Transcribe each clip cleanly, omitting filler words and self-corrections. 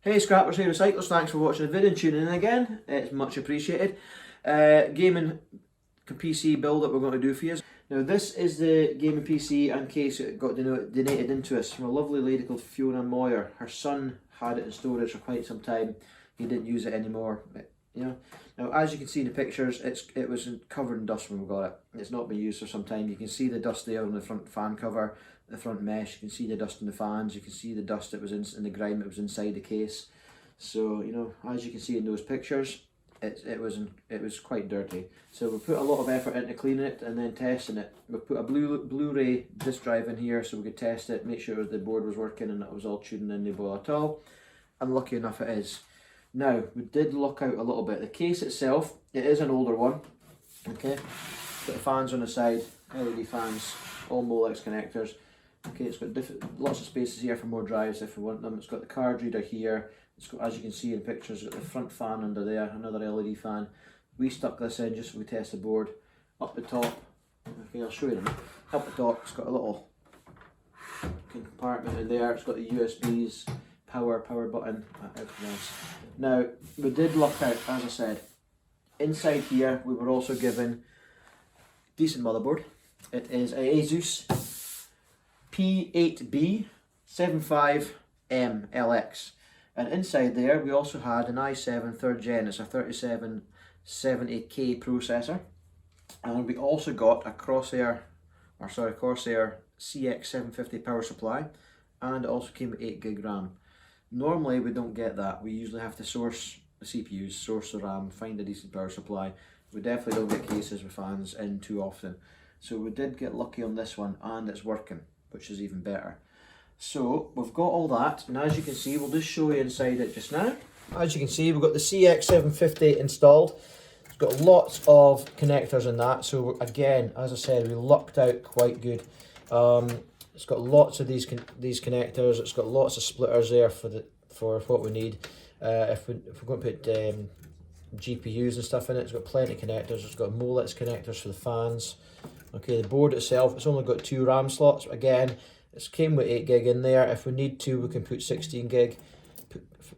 Hey Scrappers, hey Recyclers, thanks for watching the video and tuning in again. It's much appreciated. Gaming PC build that we're going to do for you. Now this is the gaming PC and case that got donated into us from a lovely lady called Fiona Moyer. Her son had it in storage for quite some time. He didn't use it anymore. Now as you can see in the pictures, it was covered in dust when we got it. It's not been used for some time. You can see the dust there on the front fan cover, the front mesh. You can see the dust in the fans. You can see the dust that was in the grime that was inside the case. So as you can see in those pictures, it was quite dirty. So we put a lot of effort into cleaning it and then testing it. We put a Blu-ray disc drive in here so we could test it, make sure the board was working and it was all tuned in the board at all. And lucky enough it is. Now we did luck out a little bit. The case itself, it is an older one. Okay, got the fans on the side, LED fans, all Molex connectors. Okay, it's got lots of spaces here for more drives if we want them. It's got the card reader here. It's got, as you can see in pictures, it's got the front fan under there, another LED fan. We stuck this in just so we test the board. Up the top, okay, I'll show you them. Up the top, it's got a little compartment in there. It's got the USBs, power button, everything else. Now, we did luck out, as I said. Inside here, we were also given decent motherboard. It is a Asus P8B 75M-LX. And inside there we also had an i7 3rd gen, it's a 3770K processor. And we also got a Corsair CX750 power supply, and it also came with 8GB RAM. Normally we don't get that, we usually have to source the CPUs, source the RAM, find a decent power supply. We definitely don't get cases with fans in too often. So we did get lucky on this one, and it's working, which is even better. So we've got all that, and as you can see, we'll just show you inside it just now. As you can see, we've got the CX750 installed. It's got lots of connectors in that, so again, as I said, we lucked out quite good. It's got lots of these connectors. It's got lots of splitters there for what we need. If we're going to put GPUs and stuff in it, it's got plenty of connectors. It's got Molex connectors for the fans. Okay, the board itself, it's only got 2 RAM slots. Again, it came with 8GB in there. If we need to, we can put 16GB.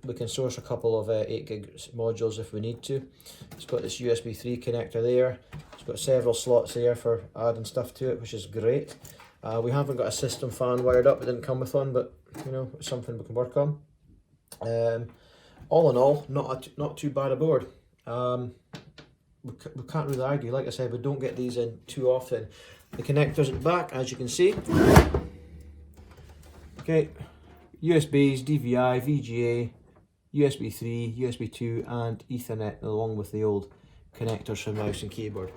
We can source a couple of 8GB modules if we need to. It's got this USB 3 connector there. It's got several slots there for adding stuff to it, which is great. We haven't got a system fan wired up. It didn't come with one, but it's something we can work on. All in all, not too bad a board. We can't really argue. Like I said, we don't get these in too often. The connectors at the back, as you can see. Okay, USBs, DVI, VGA, USB 3, USB 2 and Ethernet, along with the old connectors for mouse and keyboard.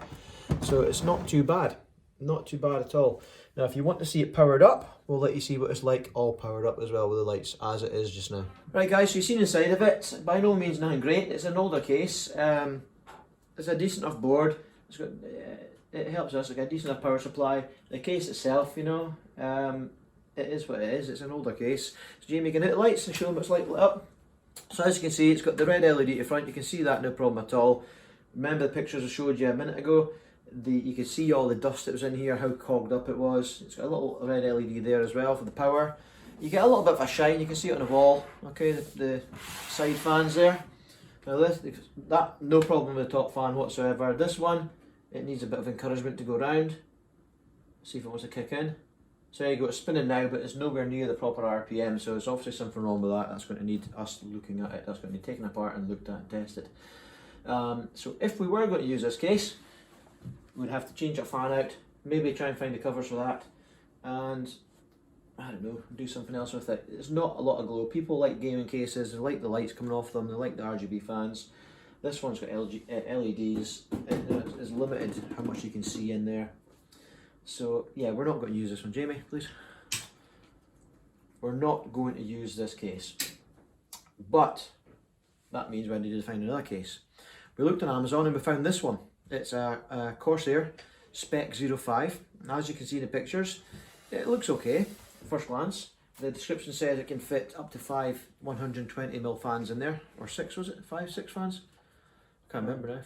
So it's not too bad. Not too bad at all. Now if you want to see it powered up, we'll let you see what it's like all powered up as well with the lights as it is just now. Right guys, so you've seen inside of it. By no means nothing great. It's an older case. It's a decent enough board. It's got, it helps us. It's got a decent enough power supply. The case itself, it is what it is. It's an older case. So Jamie can hit the lights and show them what it's like lit up. So as you can see, it's got the red LED at front. You can see that, no problem at all. Remember the pictures I showed you a minute ago? You can see all the dust that was in here, how clogged up it was. It's got a little red LED there as well for the power. You get a little bit of a shine. You can see it on the wall. Okay, the side fans there. Now that no problem with the top fan whatsoever. This one, it needs a bit of encouragement to go round. See if it wants to kick in. So there you go, it's spinning now, but it's nowhere near the proper RPM, so there's obviously something wrong with that. That's going to need us looking at it. That's going to be taken apart and looked at and tested. So if we were going to use this case, we'd have to change our fan out, maybe try and find the covers for that, and I don't know, do something else with it. It's not a lot of glow. People like gaming cases, they like the lights coming off them, they like the RGB fans. This one's got LEDs, it is limited how much you can see in there. So yeah, we're not going to use this one. Jamie, please. We're not going to use this case. But that means we need to find another case. We looked on Amazon and we found this one. It's a Corsair Spec 05. And as you can see in the pictures, it looks okay at first glance. The description says it can fit up to 5 120mm fans in there. Or 6 was it? 5, 6 fans? Can't remember now.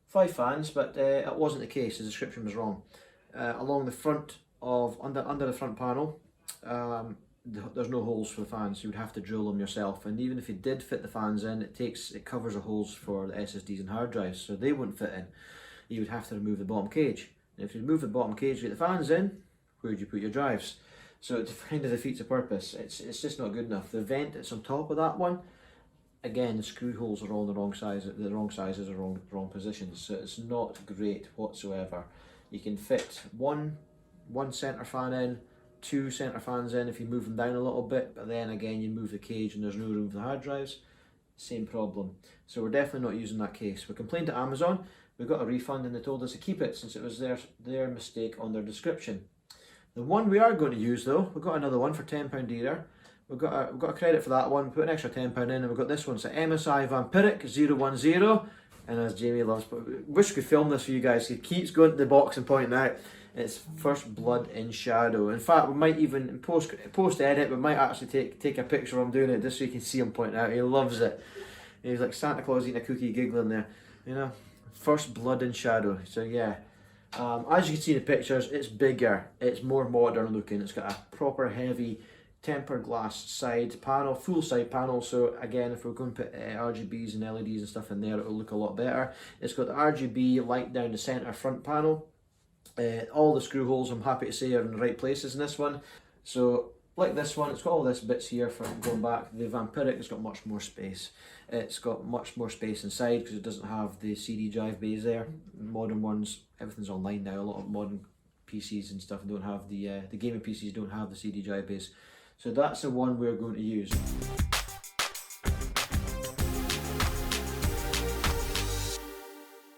5 fans, but it wasn't the case. The description was wrong. Along the front of under the front panel, there's no holes for the fans. You would have to drill them yourself, and even if you did fit the fans in, it covers the holes for the SSDs and hard drives, so they wouldn't fit in. You would have to remove the bottom cage. And if you remove the bottom cage, get the fans in, where would you put your drives? So it kind of defeats the purpose. It's just not good enough. The vent that's on top of that one, again, the screw holes are all the wrong size. The wrong sizes are wrong positions. So it's not great whatsoever. You can fit one centre fan in, 2 centre fans in if you move them down a little bit, but then again you move the cage and there's no room for the hard drives. Same problem. So we're definitely not using that case. We complained to Amazon. We got a refund and they told us to keep it since it was their mistake on their description. The one we are going to use though, we've got another one for £10 dearer. We've got a credit for that one, put an extra £10 in, and we've got this one. It's a MSI Vampiric 010, and as Jamie loves, but wish we could film this for you guys. He keeps going to the box and pointing out it's First Blood in Shadow. In fact, we might even in post edit, we might actually take a picture of him doing it just so you can see him pointing out. He loves it. He's like Santa Claus eating a cookie, giggling there, you know. First Blood in Shadow. So yeah. As you can see in the pictures, it's bigger, it's more modern looking, it's got a proper heavy tempered glass side panel, full side panel. So again, if we're going to put RGBs and LEDs and stuff in there, it'll look a lot better. It's got the RGB light down the centre front panel. All the screw holes, I'm happy to say, are in the right places in this one. So like this one, it's got all this bits here for going back. The Vampiric has got much more space. It's got much more space inside because it doesn't have the CD drive bays there. Modern ones, everything's online now. A lot of modern PCs and stuff don't have the gaming PCs don't have the CD drive bays. So that's the one we're going to use.